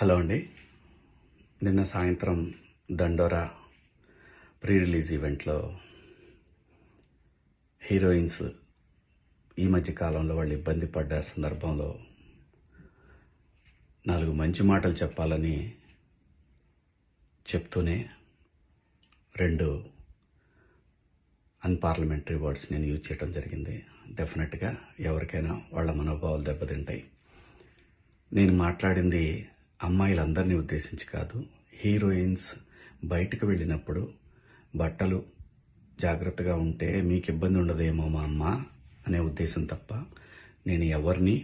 Hello అండి. నిన్న సాయంత్రం దండోరా ప్రీ రిలీజ్ ఈవెంట్లో హీరోయిన్స్ ఈ మధ్య కాలంలో వాళ్ళు ఇబ్బంది పడ్డ సందర్భంలో 4 మంచి మాటలు చెప్పాలని చెప్తూనే 2 అన్పార్లమెంటరీ వర్డ్స్ నేను యూజ్ చేయడం జరిగింది. డెఫినెట్గా ఎవరికైనా వాళ్ళ మనోభావాలు దెబ్బతింటాయి. నేను మాట్లాడింది అమ్మాయిలందరినీ ఉద్దేశించి కాదు. హీరోయిన్స్ బయటకు వెళ్ళినప్పుడు బట్టలు జాగ్రత్తగా ఉంటే మీకు ఇబ్బంది ఉండదేమో మా అమ్మ అనే ఉద్దేశం తప్ప నేను ఎవరిని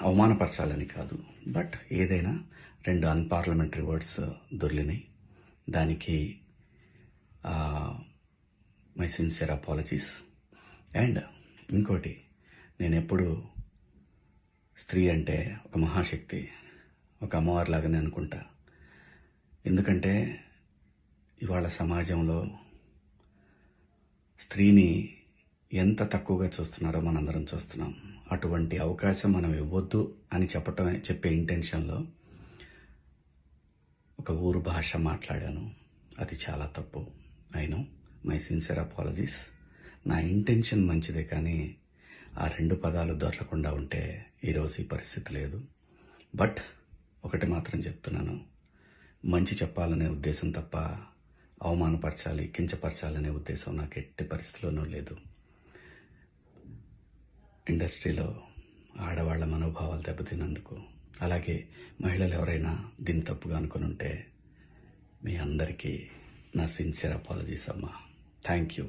అవమానపరచాలని కాదు. బట్ ఏదైనా 2 అన్పార్లమెంటరీ వర్డ్స్ దొర్లినాయి. దానికి మై సిన్సియర్ అపాలజీస్. అండ్ ఇంకోటి, నేను ఎప్పుడు స్త్రీ అంటే ఒక మహాశక్తి, ఒక అమ్మవారిలాగానే అనుకుంటా. ఎందుకంటే ఇవాళ సమాజంలో స్త్రీని ఎంత తక్కువగా చూస్తున్నారో మనందరం చూస్తున్నాం. అటువంటి అవకాశం మనం ఇవ్వద్దు అని చెప్పే ఇంటెన్షన్లో ఒక ఊరు భాష మాట్లాడాను. అది చాలా తప్పు. I know, my sincere apologies. నా ఇంటెన్షన్ మంచిదే, కానీ ఆ 2 పదాలు దొరకకుండా ఉంటే ఈరోజు ఈ పరిస్థితి లేదు. బట్ ఒకటి మాత్రం చెప్తున్నాను, మంచి చెప్పాలనే ఉద్దేశం తప్ప అవమానపరచాలి, కించపరచాలనే ఉద్దేశం నాకు ఎట్టి పరిస్థితిలోనూ లేదు. ఇండస్ట్రీలో ఆడవాళ్ల మనోభావాలు దెబ్బతిన్నందుకు, అలాగే మహిళలు ఎవరైనా దీన్ని తప్పుగా అనుకుని ఉంటే మీ అందరికీ నా సిన్సియర్ అపాలజీస్ అమ్మా. Thank you.